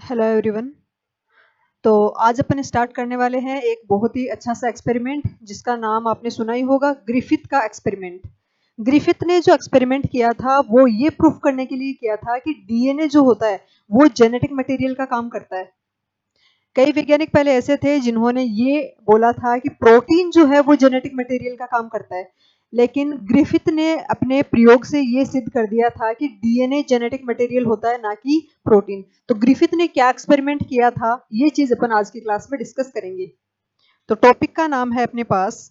Hello everyone. तो आज अपन start करने वाले हैं एक बहुत ही अच्छा सा एक्सपेरिमेंट जिसका नाम आपने सुना ही होगा, ग्रिफिथ का एक्सपेरिमेंट। ग्रिफिथ ने जो एक्सपेरिमेंट किया था वो ये प्रूफ करने के लिए किया था कि डीएनए जो होता है वो जेनेटिक मटेरियल का काम करता है। कई वैज्ञानिक पहले ऐसे थे जिन्होंने ये बोला था कि प्रोटीन जो है वो जेनेटिक मटेरियल का काम करता है, लेकिन ग्रिफिथ ने अपने प्रयोग से ये सिद्ध कर दिया था कि डीएनए जेनेटिक मटेरियल होता है, ना कि प्रोटीन। तो ग्रिफिथ ने क्या एक्सपेरिमेंट किया था ये चीज अपन आज की क्लास में डिस्कस करेंगे। तो टॉपिक का नाम है अपने पास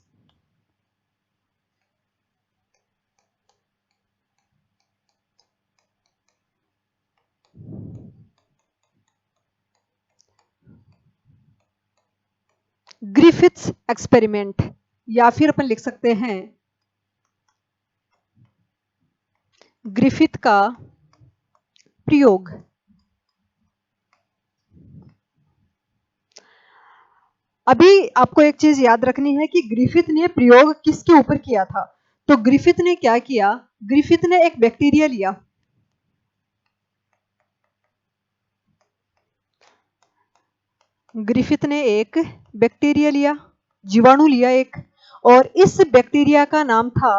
ग्रिफिथ्स एक्सपेरिमेंट, या फिर अपन लिख सकते हैं ग्रिफिथ का प्रयोग। अभी आपको एक चीज याद रखनी है कि ग्रिफिथ ने प्रयोग किसके ऊपर किया था। तो ग्रिफिथ ने क्या किया, ग्रिफिथ ने एक बैक्टीरिया लिया। ग्रिफिथ ने एक बैक्टीरिया लिया, जीवाणु लिया एक, और इस बैक्टीरिया का नाम था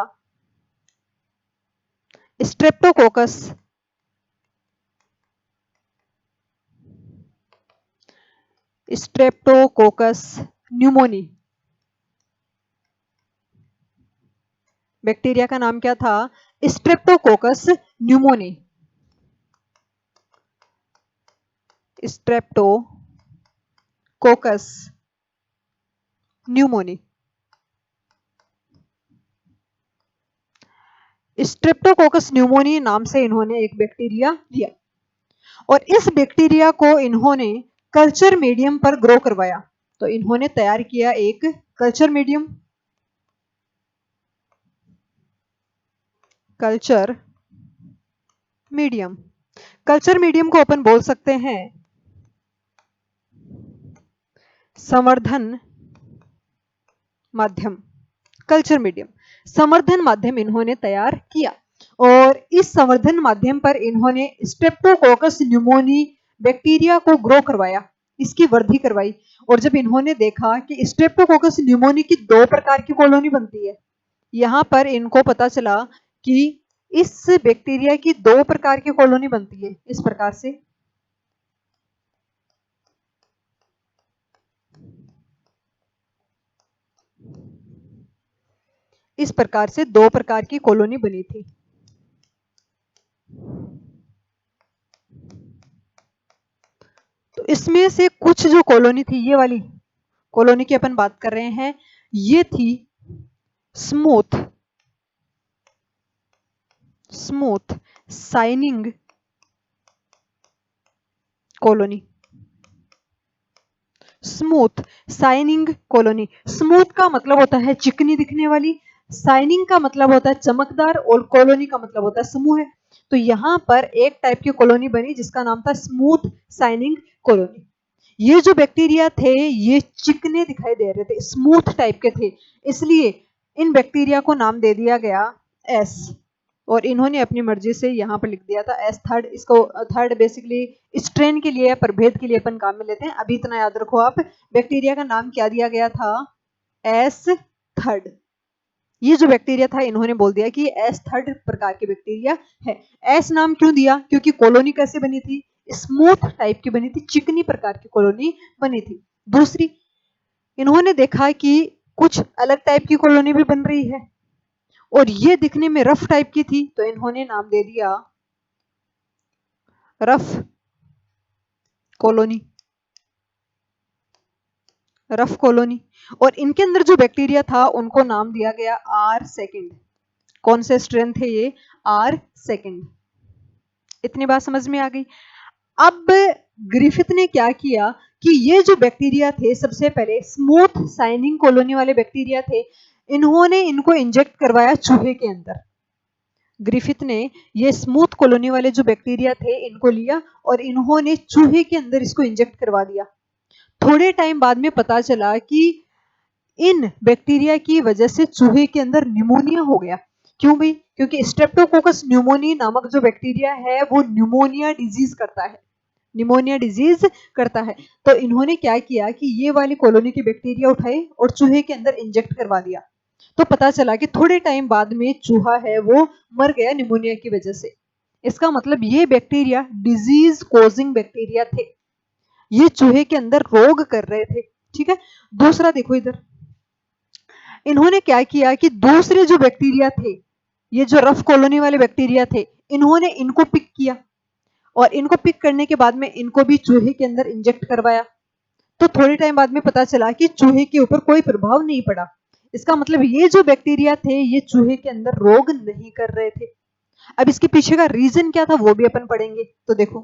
स्ट्रेप्टोकोकस। Streptococcus pneumoniae. बैक्टीरिया का नाम क्या था? Streptococcus pneumoniae. Streptococcus pneumoniae. Streptococcus pneumoniae नाम से इन्होंने एक बैक्टीरिया लिया और इस बैक्टीरिया को इन्होंने कल्चर मीडियम पर ग्रो करवाया। तो इन्होंने तैयार किया एक culture medium. Culture medium, culture medium को अपन बोल सकते हैं संवर्धन माध्यम। कल्चर मीडियम, संवर्धन माध्यम इन्होंने तैयार किया और इस संवर्धन माध्यम पर इन्होंने स्ट्रेप्टोकोकस न्यूमोनी बैक्टीरिया को ग्रो करवाया, इसकी वृद्धि करवाई। और जब इन्होंने देखा कि स्ट्रेप्टोकोकस न्यूमोनी की दो प्रकार की कॉलोनी बनती है, यहाँ पर इनको पता चला कि इस बैक्टीरिया की दो प्रकार की कॉलोनी बनती है। इस प्रकार से दो प्रकार की कॉलोनी बनी थी। तो इसमें से कुछ जो कॉलोनी थी, ये वाली कॉलोनी की अपन बात कर रहे हैं, ये थी smooth signing colony. Smooth signing colony, smooth का मतलब होता है चिकनी दिखने वाली, साइनिंग का मतलब होता है चमकदार, और कॉलोनी का मतलब होता है समूह है। तो यहाँ पर एक टाइप की कॉलोनी बनी जिसका नाम था स्मूथ साइनिंग कॉलोनी। ये जो बैक्टीरिया थे ये चिकने दिखाई दे रहे थे, स्मूथ टाइप के थे, इसलिए इन बैक्टीरिया को नाम दे दिया गया एस। और इन्होंने अपनी मर्जी से यहाँ पर लिख दिया था एस थर्ड। इसको थर्ड बेसिकली स्ट्रेन के लिए, प्रभेद के लिए अपन काम में लेते हैं। अभी इतना याद रखो आप, बैक्टीरिया का नाम क्या दिया गया था? S third. ये जो बैक्टीरिया था इन्होंने बोल दिया कि एस थर्ड प्रकार की बैक्टीरिया है। एस नाम क्यों दिया? क्योंकि कॉलोनी कैसे बनी थी? स्मूथ टाइप की बनी थी, चिकनी प्रकार की कॉलोनी बनी थी। दूसरी, इन्होंने देखा कि कुछ अलग टाइप की कॉलोनी भी बन रही है और ये दिखने में रफ टाइप की थी, तो इन्होंने नाम दे दिया रफ कॉलोनी। Rough colony. और इनके अंदर जो बैक्टीरिया था उनको नाम दिया गया आर सेकंड। कौन से स्ट्रेन थे ये? R second. इतनी बात समझ में आ गई। अब ग्रिफिथ ने क्या किया कि ये जो बैक्टीरिया थे, सबसे पहले स्मूथ साइनिंग कॉलोनी वाले बैक्टीरिया थे, इन्होंने इनको इंजेक्ट करवाया चूहे के अंदर। ग्रिफिथ ने ये स्मूथ कॉलोनी वाले जो बैक्टीरिया थे इनको लिया और इन्होंने चूहे के अंदर इसको इंजेक्ट करवा दिया। थोड़े टाइम बाद में पता चला कि इन बैक्टीरिया की वजह से चूहे के अंदर न्यूमोनिया हो गया। क्यों भाई? क्योंकि स्ट्रेप्टोकोकस न्यूमोनी नामक जो बैक्टीरिया है वो न्यूमोनिया डिजीज करता है। निमोनिया डिजीज करता है। तो इन्होंने क्या किया कि ये वाली कॉलोनी के बैक्टीरिया उठाए और चूहे के अंदर इंजेक्ट करवा दिया। तो पता चला कि थोड़े टाइम बाद में चूहा है वो मर गया निमोनिया की वजह से। इसका मतलब ये बैक्टीरिया डिजीज कॉजिंग बैक्टीरिया थे, ये चूहे के अंदर रोग कर रहे थे। ठीक है, दूसरा देखो इधर, इन्होंने क्या किया कि दूसरे जो बैक्टीरिया थे, ये जो रफ कॉलोनी वाले बैक्टीरिया थे, इन्होंने इनको पिक किया और इनको पिक करने के बाद में इनको भी चूहे के अंदर इंजेक्ट करवाया। तो थोड़े टाइम बाद में पता चला कि चूहे के ऊपर कोई प्रभाव नहीं पड़ा। इसका मतलब ये जो बैक्टीरिया थे ये चूहे के अंदर रोग नहीं कर रहे थे। अब इसके पीछे का रीजन क्या था वो भी अपन पढ़ेंगे। तो देखो,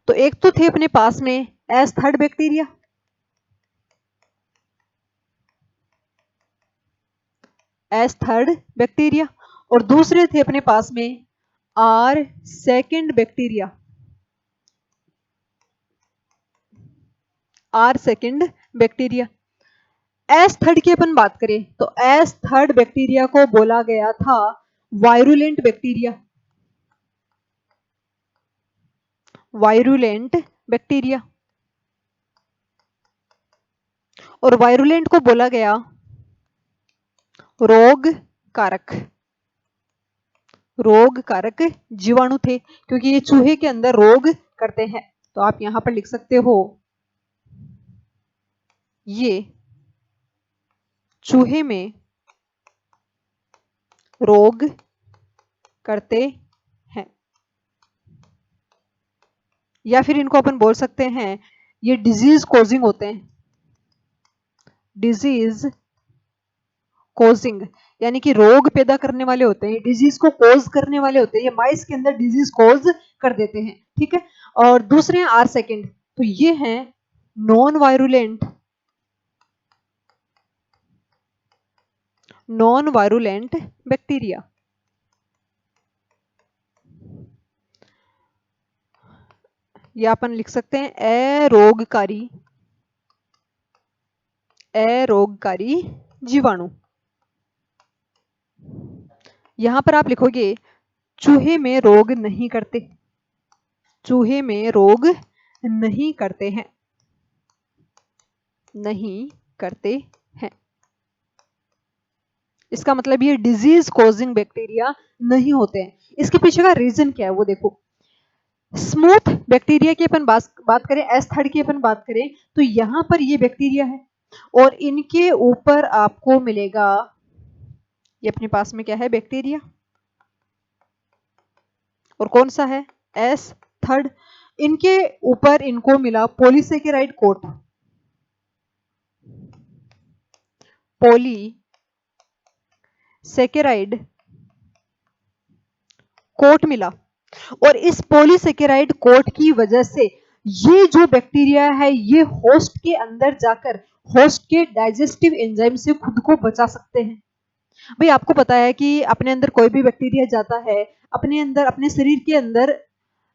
तो एक तो थे अपने पास में S third bacteria, S third bacteria, और दूसरे थे अपने पास में R second bacteria, R second bacteria. S third की अपन बात करें तो एस थर्ड बैक्टीरिया को बोला गया था वायरुलेंट बैक्टीरिया, वायरुलेंट बैक्टीरिया, और वायरुलेंट को बोला गया रोग कारक, रोग कारक जीवाणु थे क्योंकि ये चूहे के अंदर रोग करते हैं। तो आप यहां पर लिख सकते हो ये चूहे में रोग करते हैं, या फिर इनको अपन बोल सकते हैं ये डिजीज कॉजिंग होते हैं, डिजीज कॉजिंग, यानी कि रोग पैदा करने वाले होते हैं, डिजीज को कॉज करने वाले होते हैं, ये माइस के अंदर डिजीज कॉज कर देते हैं। ठीक है, और दूसरे हैं आर सेकंड, तो ये हैं non virulent, non virulent bacteria. या अपन लिख सकते हैं अरोगकारी, अरोगकारी जीवाणु। यहां पर आप लिखोगे चूहे में रोग नहीं करते, चूहे में रोग नहीं करते हैं, नहीं करते हैं। इसका मतलब ये डिजीज कॉजिंग बैक्टीरिया नहीं होते हैं। इसके पीछे का रीजन क्या है वो देखो। स्मूथ बैक्टीरिया की अपन बात करें, एस थर्ड की अपन बात करें, तो यहां पर ये बैक्टीरिया है और इनके ऊपर आपको मिलेगा, ये अपने पास में क्या है बैक्टीरिया, और कौन सा है एस थर्ड, इनके ऊपर इनको मिला पॉलीसेकेराइड कोट, पॉलीसेकेराइड कोट मिला, और इस पॉलीसेकेराइड कोट की वजह से ये जो बैक्टीरिया है ये होस्ट के अंदर जाकर होस्ट के डाइजेस्टिव एंजाइम से खुद को बचा सकते हैं। भाई आपको पता है कि अपने अंदर कोई भी बैक्टीरिया जाता है, अपने अंदर अपने शरीर के अंदर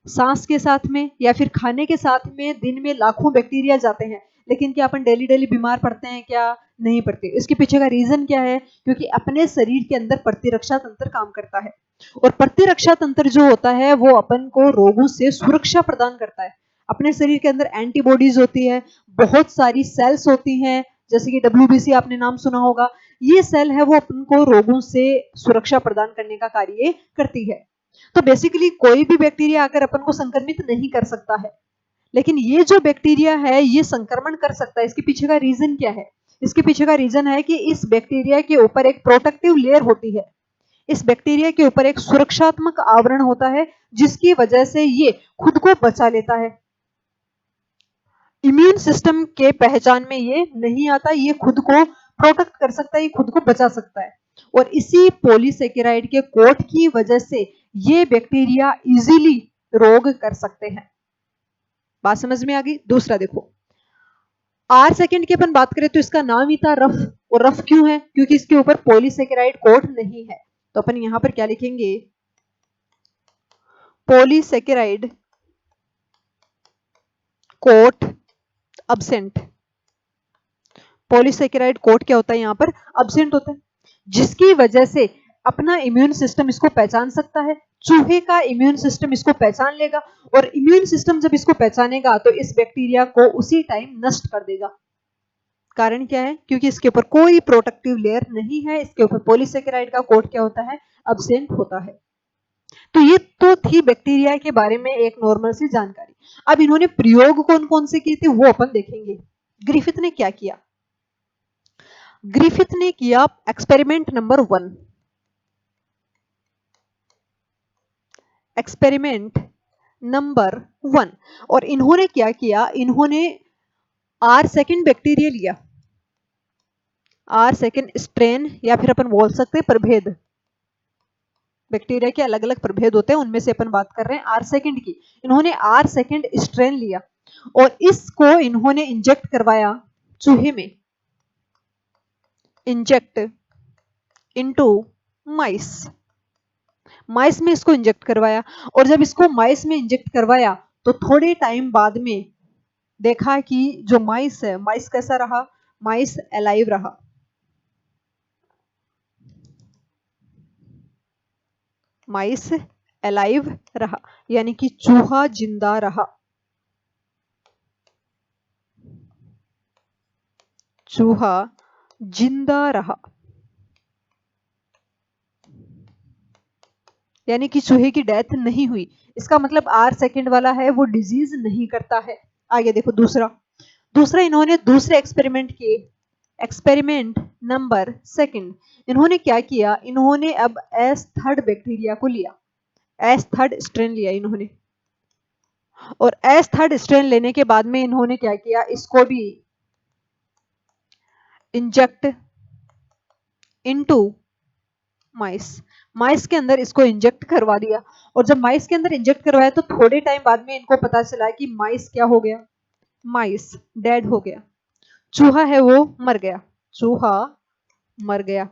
सांस के साथ में या फिर खाने के साथ में दिन में लाखों बैक्टीरिया जाते हैं, लेकिन क्या अपन डेली डेली बीमार पड़ते हैं क्या? नहीं पड़ते। इसके पीछे का रीजन क्या है? क्योंकि अपने शरीर के अंदर प्रतिरक्षा तंत्र काम करता है, और प्रतिरक्षा तंत्र जो होता है वो अपन को रोगों से सुरक्षा प्रदान करता है। अपने शरीर के अंदर एंटीबॉडीज होती है, बहुत सारी सेल्स होती हैं, जैसे कि WBC आपने नाम सुना होगा। ये सेल है वो अपन को रोगों से सुरक्षा प्रदान करने का कार्य करती है। तो बेसिकली कोई भी बैक्टीरिया आकर अपन को संक्रमित नहीं कर सकता है, लेकिन ये जो बैक्टीरिया है ये संक्रमण कर सकता है। इसके पीछे का रीजन क्या है? इसके पीछे का रीजन है कि इस बैक्टीरिया के ऊपर एक प्रोटेक्टिव लेयर होती है, इस बैक्टीरिया के ऊपर एक सुरक्षात्मक आवरण होता है जिसकी वजह से ये खुद को बचा लेता है। इम्यून सिस्टम के पहचान में ये नहीं आता, ये खुद को प्रोटेक्ट कर सकता है, ये खुद को बचा सकता है, और इसी पॉलीसेकेराइड के कोट की वजह से ये बैक्टीरिया इजीली रोग कर सकते हैं। बात समझ में आ गई? दूसरा देखो, आर सेकंड की अपन बात करें तो इसका नाम ही था रफ, और रफ क्यों है? क्योंकि इसके ऊपर पॉलीसेकेराइड कोट नहीं है। तो अपन यहां पर क्या लिखेंगे? Polysaccharide coat absent. Polysaccharide coat क्या होता है? यहां पर अब्सेंट होता है, जिसकी वजह से अपना इम्यून सिस्टम इसको पहचान सकता है, चूहे का इम्यून सिस्टम इसको पहचान लेगा और इम्यून सिस्टम जब इसको पहचानेगा तो इस बैक्टीरिया को उसी टाइम नष्ट कर देगा। कारण क्या है? क्योंकि इसके ऊपर कोई प्रोटेक्टिव लेयर नहीं है, इसके ऊपर पॉलीसेकेराइड का कोट क्या होता है? अब्सेंट होता है। तो ये तो थी बैक्टीरिया के बारे में एक नॉर्मल सी जानकारी। अब इन्होंने प्रयोग कौन कौन से किए थे वो अपन देखेंगे। ग्रिफिथ ने क्या किया? ग्रिफिथ ने किया एक्सपेरिमेंट नंबर 1। एक्सपेरिमेंट नंबर 1 और इन्होंने क्या किया? इन्होंने आर सेकेंड बैक्टीरिया लिया, आर सेकेंड स्ट्रेन या फिर अपन बोल सकते हैं प्रभेद। बैक्टीरिया के अलग अलग प्रभेद होते हैं, उनमें से अपन बात कर रहे हैं आर सेकेंड की। इन्होंने आर सेकेंड स्ट्रेन लिया और इसको इन्होंने इंजेक्ट करवाया चूहे में, इंजेक्ट इनटू माइस। माइस में इसको इंजेक्ट करवाया और जब इसको माइस में इंजेक्ट करवाया तो थोड़े टाइम बाद में देखा कि जो माइस है, माइस कैसा रहा? माइस अलाइव रहा। माइस अलाइव रहा यानी कि चूहा जिंदा रहा, चूहा जिंदा रहा यानी कि चूहे की डेथ नहीं हुई। इसका मतलब आर सेकेंड वाला है वो डिजीज नहीं करता है। आगे देखो दूसरा इन्होंने दूसरे एक्सपेरिमेंट किए, एक्सपेरिमेंट नंबर 2। इन्होंने क्या किया? इन्होंने अब एस थर्ड बैक्टीरिया को लिया, एस थर्ड स्ट्रेन लिया इन्होंने और एस थर्ड स्ट्रेन लेने के बाद में इन्होंने क्या किया? इसको भी इंजेक्ट इनटू माइस, माइस के अंदर इसको इंजेक्ट करवा दिया और जब माइस के अंदर इंजेक्ट करवाया तो थोड़े टाइम बाद में इनको पता चला कि माइस क्या हो गया? माइस डेड हो गया, चूहा है वो मर गया, चूहा मर गया,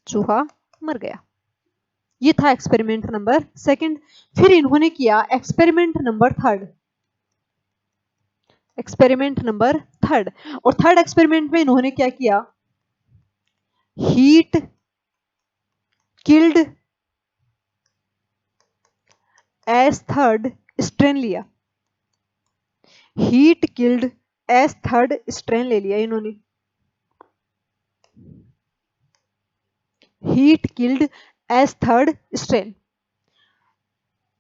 चूहा मर गया। ये था एक्सपेरिमेंट नंबर 2। फिर इन्होंने किया एक्सपेरिमेंट नंबर 3, एक्सपेरिमेंट नंबर 3 और थर्ड एक्सपेरिमेंट में इन्होंने क्या किया? Heat killed S third strain लिया, heat killed S third strain ले लिया इन्होंने, heat killed S third strain.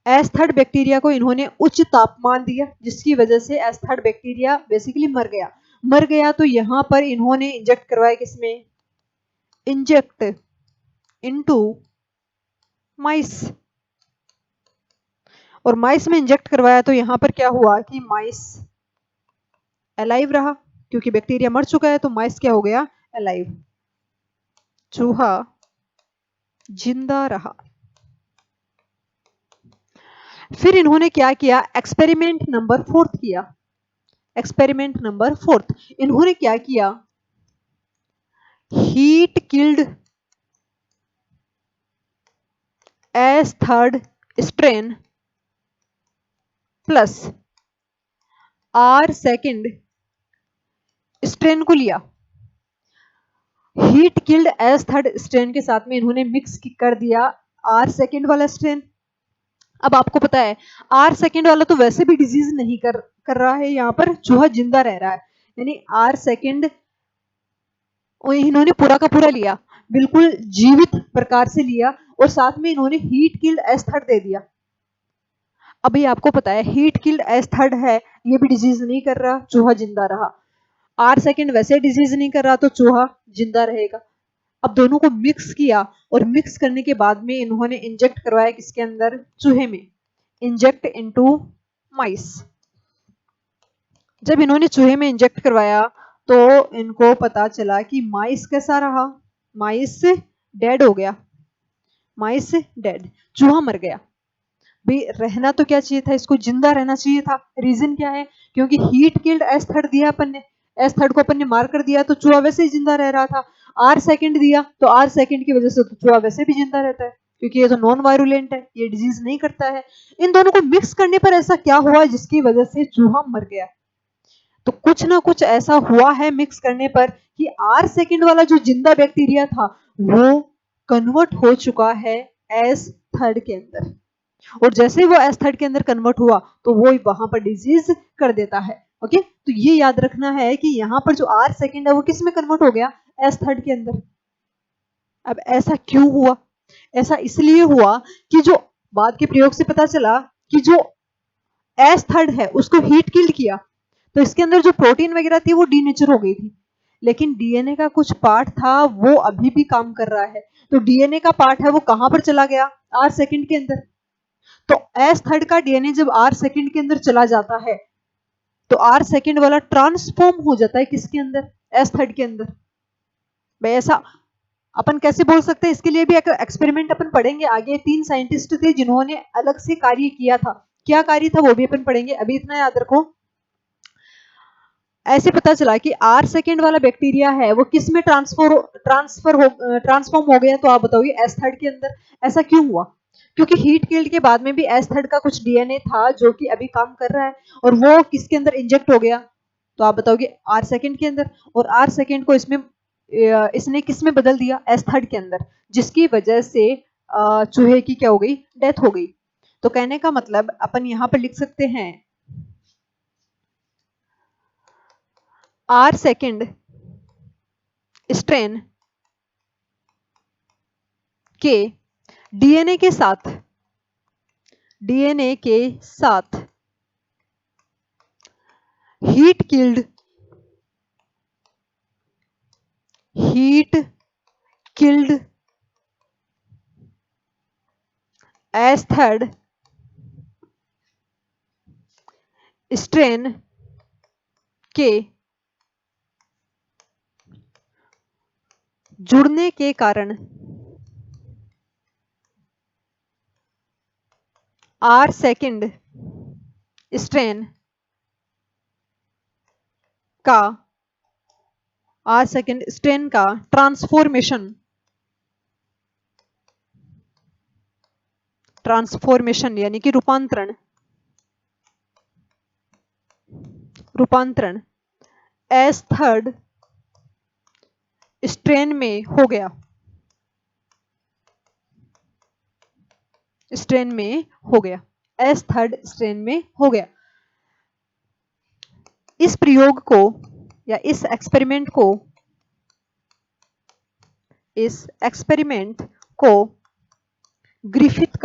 S third bacteria को इन्होंने उच्च तापमान दिया जिसकी वजह से एस थर्ड बैक्टीरिया बेसिकली मर गया तो यहां पर इन्होंने इंजेक्ट करवाया किसमें? इंजेक्ट इनटू माइस और माइस में इंजेक्ट करवाया तो यहां पर क्या हुआ कि माइस अलाइव रहा, क्योंकि बैक्टीरिया मर चुका है तो माइस क्या हो गया? अलाइव, चूहा जिंदा रहा। फिर इन्होंने क्या किया? एक्सपेरिमेंट नंबर 4 किया, एक्सपेरिमेंट नंबर 4 इन्होंने क्या किया? Heat killed S third strain plus R second strain को लिया, heat killed S third strain के साथ में इन्होंने मिक्स कर दिया आर सेकेंड वाला स्ट्रेन। अब आपको पता है आर सेकेंड वाला तो वैसे भी डिजीज नहीं कर रहा है, यहाँ पर चूहा जिंदा रह रहा है, यानी आर सेकेंड इन्होंने पूरा का पूरा लिया, बिल्कुल जीवित प्रकार से लिया और साथ में इन्होंने हीट किल्ड एस थर्ड दे दिया। अभी आपको पता है हीट किल्ड एस थर्ड है, ये भी डिजीज नहीं कर रहा, चूहा जिंदा रहा। आर सेकेंड वैसे डिजीज नहीं कर रहा तो चूहा जिंदा रहेगा। अब दोनों को मिक्स किया और मिक्स करने के बाद में इन्होंने इंजेक्ट करवाया किसके अंदर? चूहे में, इंजेक्ट इनटू माइस। जब इन्होंने चूहे में इंजेक्ट करवाया तो इनको पता चला कि माइस कैसा रहा? माइस डेड हो गया, माइस डेड, चूहा मर गया। भाई रहना तो क्या चाहिए था? इसको जिंदा रहना चाहिए था। रीजन क्या है? क्योंकि हीट किल्ड एस थर्ड दिया अपन ने, एस थर्ड को अपन ने मार कर दिया तो चूहा वैसे ही जिंदा रह रहा था। आर सेकेंड दिया तो आर सेकेंड की वजह से तो चूहा वैसे भी जिंदा रहता है, क्योंकि ये तो नॉन वायरुलेंट है, ये डिजीज नहीं करता है। इन दोनों को मिक्स करने पर ऐसा क्या हुआ जिसकी वजह से चूहा मर गया? तो कुछ ना कुछ ऐसा हुआ है मिक्स करने पर कि R सेकेंड वाला जो जिंदा बैक्टीरिया था वो कन्वर्ट हो चुका है S थर्ड के अंदर, और जैसे वो S थर्ड के अंदर कन्वर्ट हुआ तो वो वहां पर डिजीज कर देता है। ओके, तो ये याद रखना है कि यहाँ पर जो R सेकेंड है वो किस में कन्वर्ट हो गया, S थर्ड के अंदर। अब ऐसा क्यों हुआ, ऐसा इसलिए हुआ कि जो बाद के प्रयोग से पता चला कि जो S थर्ड है उसको हीट किल्ड किया तो इसके अंदर जो प्रोटीन वगैरह थी वो डीनेचर हो गई थी, लेकिन डीएनए का कुछ पार्ट था वो अभी भी काम कर रहा है। तो डीएनए का पार्ट है वो कहां पर चला गया, R सेकेंड के अंदर। तो S थर्ड का डीएनए जब R सेकेंड के अंदर चला जाता है तो R सेकेंड वाला ट्रांसफॉर्म हो जाता है किसके अंदर, S थर्ड के अंदर। भाई ऐसा अपन कैसे बोल सकते हैं, इसके लिए भी एक एक्सपेरिमेंट अपन पढ़ेंगे आगे। 3 साइंटिस्ट थे जिन्होंने अलग से कार्य किया था, क्या कार्य था वो भी अपन पढ़ेंगे, अभी इतना याद रखो। ऐसे पता चला कि R सेकेंड वाला बैक्टीरिया है वो किस में ट्रांसफॉर्म हो गया, तो आप बताओगे S थर्ड के अंदर। ऐसा क्यों हुआ, क्योंकि हीट किल्ड के बाद में भी S थर्ड का कुछ डीएनए था जो कि अभी काम कर रहा है, और वो किसके अंदर इंजेक्ट हो गया, तो आप बताओगे R सेकेंड के अंदर। और R सेकेंड को इसने किस में बदल दिया, S थर्ड के अंदर, जिसकी वजह से चूहे की क्या हो गई, डेथ हो गई। तो कहने का मतलब अपन यहाँ पर लिख सकते हैं R सेकेंड स्ट्रेन के डीएनए के साथ heat killed S third strain के जुड़ने के कारण R सेकेंड स्ट्रेन का ट्रांसफॉर्मेशन यानी कि रूपांतरण एस थर्ड स्ट्रेन में हो गया, एस थर्ड स्ट्रेन में हो गया। इस प्रयोग को या इस एक्सपेरिमेंट को ग्रिफिथ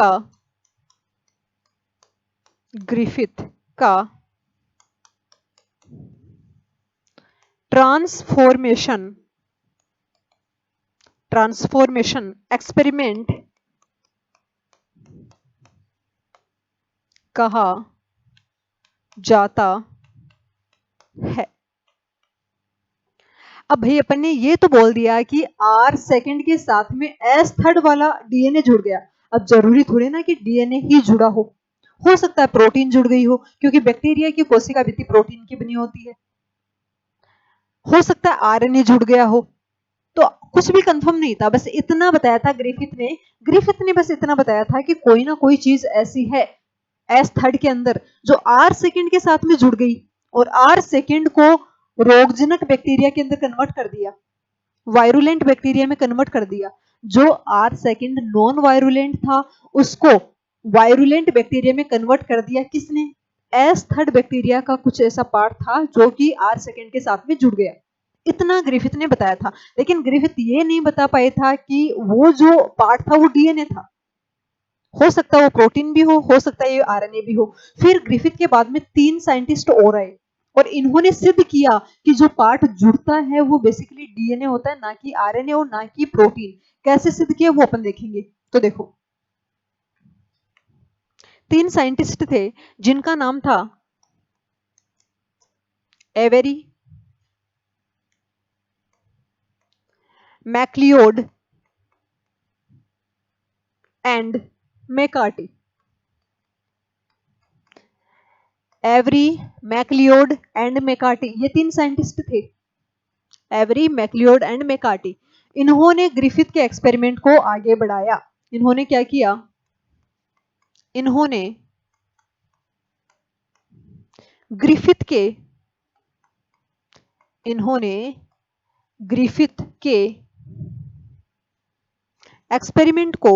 का ट्रांसफॉर्मेशन एक्सपेरिमेंट कहा जाता है। अब भाई अपन ने ये तो बोल दिया कि R सेकेंड के साथ में S थर्ड वाला डीएनए जुड़ गया। अब जरूरी थोड़ी ना कि डीएनए ही जुड़ा हो सकता है प्रोटीन जुड़ गई हो, क्योंकि बैक्टीरिया की कोशिका भित्ति प्रोटीन की बनी होती है। हो सकता है आरएनए जुड़ गया हो, तो कुछ भी कंफर्म नहीं था, बस इतना बताया था ग्रिफिथ ने बस इतना बताया था कि कोई ना कोई चीज ऐसी है एस थर्ड के अंदर जो आर सेकेंड के साथ में जुड़ गई और आर सेकेंड को रोगजनक बैक्टीरिया के अंदर कन्वर्ट कर दिया, वायरुलेंट बैक्टीरिया में कन्वर्ट कर दिया। जो आर सेकेंड नॉन वायरुलेंट था उसको वायरुलेंट बैक्टीरिया में कन्वर्ट कर दिया किसने, एस थर्ड बैक्टीरिया का कुछ ऐसा पार्ट था जो कि आर सेकेंड के साथ में जुड़ गया। इतना ग्रिफिथ ने बताया था, लेकिन ग्रिफिथ ये नहीं बता पाया था कि वो जो पार्ट था वो डीएनए था, हो सकता है वो प्रोटीन भी हो सकता है ये आरएनए भी हो। फिर ग्रिफिथ के बाद में 3 साइंटिस्ट और आए और इन्होंने सिद्ध किया कि जो पार्ट जुड़ता है वो बेसिकली डीएनए होता है, ना कि आरएनए और ना कि प्रोटीन। कैसे सिद्ध किया वो अपन देखेंगे। तो देखो 3 साइंटिस्ट थे जिनका नाम था Avery, MacLeod and McCarty. Avery, MacLeod and McCarty, ये 3 साइंटिस्ट थे, एवरी, मैक्लियोड एंड मैकार्टी। इन्होंने ग्रिफिथ के एक्सपेरिमेंट को आगे बढ़ाया। इन्होंने क्या किया, इन्होंने ग्रिफिथ के इन्होंने ग्रिफिथ के एक्सपेरिमेंट को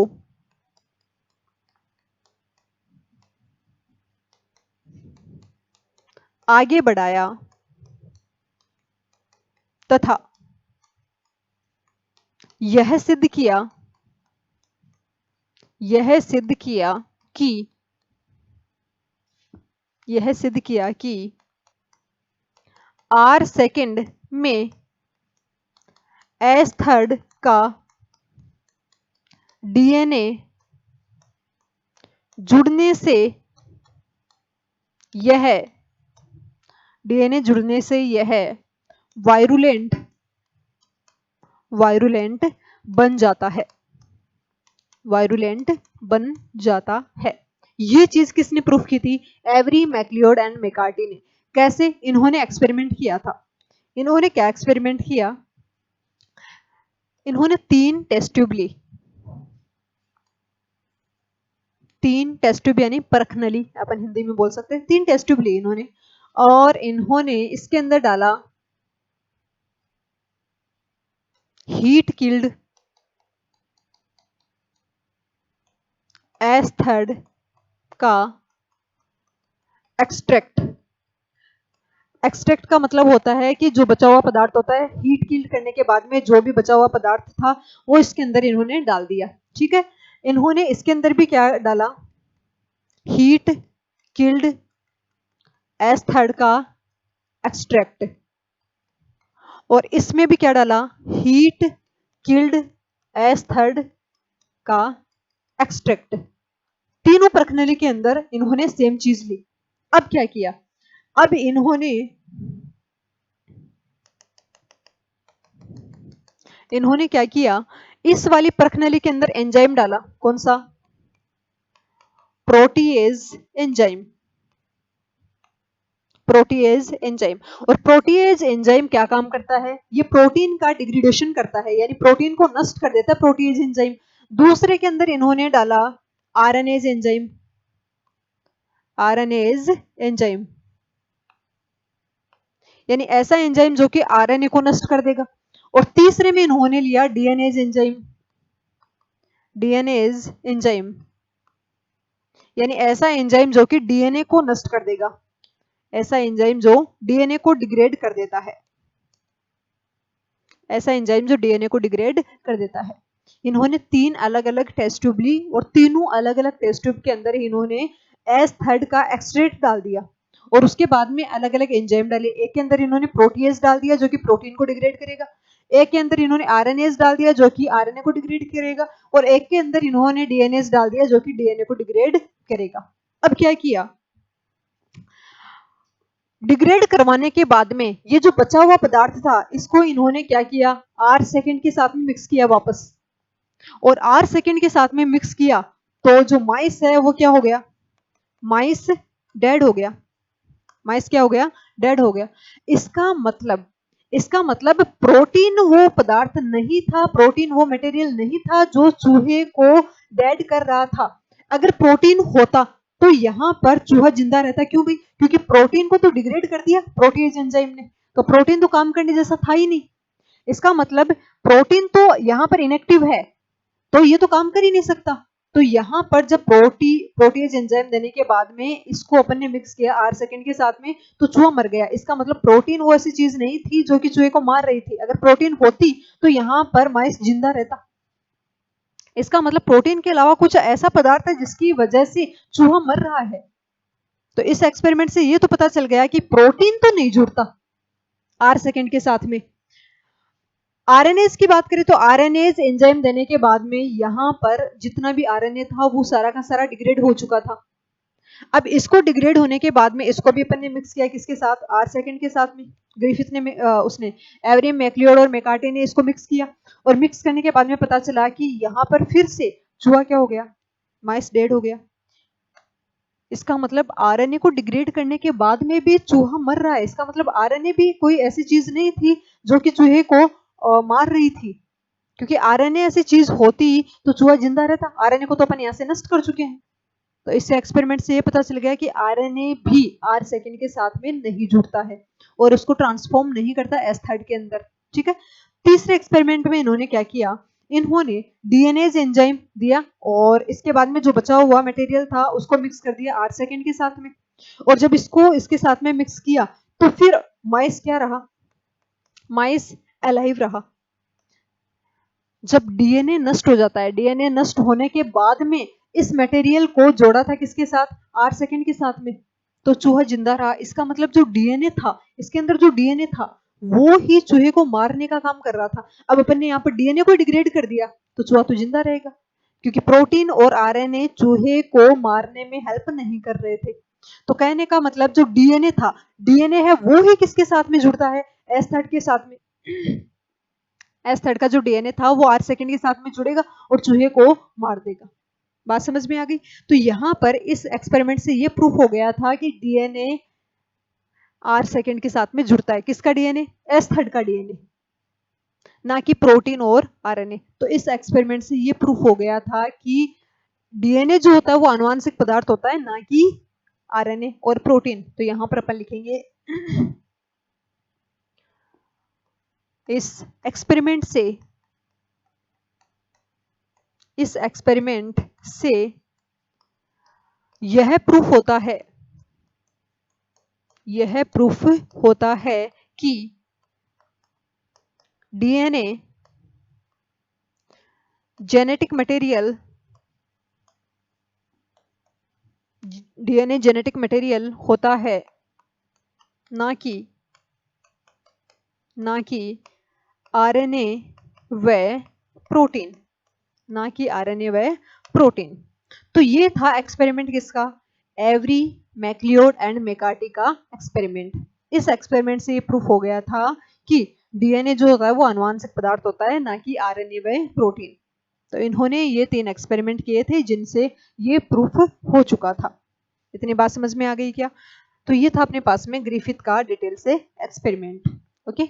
आगे बढ़ाया तथा यह सिद्ध किया कि R सेकेंड में S थर्ड का DNA जुड़ने से यह वायरुलेंट बन जाता है। ये चीज किसने प्रूफ की थी? एवरी, मैक्लियोड एंड मैकार्टी ने। कैसे? इन्होंने एक्सपेरिमेंट किया था। इन्होंने क्या एक्सपेरिमेंट किया? इन्होंने 3 टेस्ट ट्यूब ली, 3 टेस्ट ट्यूब यानी परखनली अपन हिंदी में बोल सकते हैं। 3 टेस्ट ट्यूब ली इन्होंने और इन्होंने इसके अंदर डाला हीट किल्ड एस थर्ड का एक्सट्रैक्ट का मतलब होता है कि जो बचा हुआ पदार्थ होता है, हीट किल्ड करने के बाद में जो भी बचा हुआ पदार्थ था वो इसके अंदर इन्होंने डाल दिया। ठीक है, इन्होंने इसके अंदर भी क्या डाला? हीट किल्ड एस थर्ड का एक्सट्रैक्ट, और इसमें भी क्या डाला? हीट किल्ड एस थर्ड का एक्सट्रैक्ट। तीनों परखनली के अंदर इन्होंने सेम चीज ली। अब क्या किया? अब इन्होंने क्या किया? इस वाली परखनली के अंदर एंजाइम डाला। कौन सा? Protease enzyme. और प्रोटीएज एंजाइम क्या काम करता है? ये प्रोटीन का डिग्रेडेशन करता है, यानी प्रोटीन को नष्ट कर देता है प्रोटीएज एंजाइम। दूसरे के अंदर इन्होंने डाला आरएनएज एंजाइम, यानी ऐसा एंजाइम जो कि आरएनए को नष्ट कर देगा। और तीसरे में इन्होंने लिया डीएनएज एंजाइम, यानी ऐसा एंजाइम जो कि डीएनए को नष्ट कर देगा, ऐसा एंजाइम जो डीएनए को डिग्रेड कर देता है, इन्होंने 3 अलग अलग टेस्ट ट्यूब ली और तीनों अलग अलग टेस्ट ट्यूब के अंदर इन्होंने एस थर्ड का एक्सट्रैक्ट डाल दिया और उसके बाद में अलग अलग एंजाइम डाले। एक के अंदर इन्होंने प्रोटीएज डाल दिया जो कि प्रोटीन को डिग्रेड करेगा, एक के अंदर इन्होंने आरएनएज डाल दिया जो कि आरएनए को डिग्रेड करेगा, और एक के अंदर इन्होंने डीएनएज डाल दिया जो कि डीएनए को डिग्रेड करेगा। अब क्या किया? डिग्रेड करवाने के बाद में ये जो बचा हुआ पदार्थ था इसको इन्होंने क्या किया? R सेकेंड के साथ में मिक्स किया वापस, और R सेकेंड के साथ में मिक्स किया तो जो माइस है वो क्या हो गया? माइस डेड हो गया। इसका मतलब प्रोटीन वो पदार्थ नहीं था, प्रोटीन वो मटेरियल नहीं था जो चूहे को डेड कर रहा था। अगर प्रोटीन होता तो यहाँ पर चूहा जिंदा रहता। क्यों भाई? क्योंकि प्रोटीन को तो डिग्रेड कर दिया प्रोटीएज एंजाइम ने, तो प्रोटीन तो काम करने जैसा था ही नहीं। इसका मतलब प्रोटीन तो यहाँ पर इनएक्टिव है, तो ये तो काम कर ही नहीं सकता। तो यहाँ पर जब प्रोटीएज एंजाइम देने के बाद में इसको अपन ने मिक्स किया R सेकेंड के साथ में, तो चूहा मर गया। इसका मतलब प्रोटीन वो ऐसी चीज नहीं थी जो कि चूहे को मार रही थी। अगर प्रोटीन होती तो यहाँ पर माइस जिंदा रहता। इसका मतलब प्रोटीन के अलावा कुछ ऐसा पदार्थ है जिसकी वजह से चूहा मर रहा है। तो इस एक्सपेरिमेंट से ये तो पता चल गया कि प्रोटीन तो नहीं जुड़ता R सेकेंड के साथ में। आरएनएज की बात करें तो आरएनएज एंजाइम देने के बाद में यहाँ पर जितना भी आरएनए था वो सारा का सारा डिग्रेड हो चुका था। अब इसको डिग्रेड होने के बाद में इसको भी अपन ने मिक्स किया। किसके साथ? R सेकेंड के साथ में। ग्रिफिथ ने उसने एवरी, मैक्लियोड और मैकार्टी ने इसको मिक्स किया, और मिक्स करने के बाद में पता चला कि यहाँ पर फिर से चूहा क्या हो गया? माइस डेड हो गया। इसका मतलब आरएनए को डिग्रेड करने के बाद में भी चूहा मर रहा है। इसका मतलब आरएनए भी कोई ऐसी चीज नहीं थी जो कि चूहे को मार रही थी, क्योंकि आरएनए ऐसी चीज होती तो चूहा जिंदा रहता। आरएनए को तो अपन यहाँ से नष्ट कर चुके हैं। तो इस एक्सपेरिमेंट से ये पता चल गया कि आरएनए भी R सेकेंड के साथ में नहीं जुड़ता है, और उसको ट्रांसफॉर्म नहीं करता एस थर्ड के अंदर, ठीक है। तीसरे एक्सपेरिमेंट में इन्होंने क्या किया, इन्होंने डीएनएज एंजाइम दिया और इसके बाद में जो बचा हुआ मटेरियल था उसको मिक्स कर दिया आर सेकेंड के साथ में, और जब इसको इसके साथ में मिक्स किया तो फिर माइस क्या रहा, माइस अलाइव रहा। जब डीएनए नष्ट हो जाता है, डीएनए नष्ट होने के बाद में इस मटेरियल को जोड़ा था किसके साथ, आर सेकेंड के साथ में, तो चूहा जिंदा रहा। इसका मतलब जो डीएनए था, इसके अंदर जो डीएनए था वो ही चूहे को मारने का काम कर रहा था। अब अपन ने यहाँ पर डीएनए को डिग्रेड कर दिया तो चूहा तो जिंदा रहेगा, क्योंकि प्रोटीन और आरएनए चूहे को मारने में हेल्प नहीं कर रहे थे। तो कहने का मतलब जो डीएनए था, डीएनए है वो ही किसके साथ में जुड़ता है, एस थर्ड के साथ में। एस थर्ड का जो डीएनए था वो आर सेकेंड के साथ में जुड़ेगा और चूहे को मार देगा। बात समझ में आ गई। तो यहां पर इस एक्सपेरिमेंट से ये प्रूफ हो गया था कि डीएनए आर सेकेंड के साथ में जुड़ता है। किसका डीएनए, एस थर्ड का डीएनए, ना कि प्रोटीन और आरएनए। तो इस एक्सपेरिमेंट से ये प्रूफ हो गया था कि डीएनए जो होता है वो आनुवांशिक पदार्थ होता है, ना कि आरएनए और प्रोटीन। तो यहां पर अपन लिखेंगे इस एक्सपेरिमेंट से यह प्रूफ होता है कि डीएनए जेनेटिक मटेरियल होता है, ना कि आरएनए व प्रोटीन, ना कि आरएनए व प्रोटीन। तो ये था एक्सपेरिमेंट किसका, एवरी, मैक्लियोड एंड मेकार्टी का एक्सपेरिमेंट। इस एक्सपेरिमेंट से ये प्रूफ हो गया था कि डीएनए जो होता है वो आनुवांशिक पदार्थ होता है, ना कि आरएनए व प्रोटीन। तो इन्होंने ये 3 एक्सपेरिमेंट किए थे जिनसे ये प्रूफ हो चुका था। इतनी बात समझ में आ गई क्या। तो ये था अपने पास में ग्रिफिथ का डिटेल से एक्सपेरिमेंट। ओके,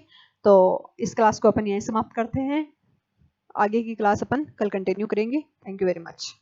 तो इस क्लास को अपन यहीं समाप्त करते हैं। आगे की क्लास अपन कल कंटिन्यू करेंगे। Thank you very much.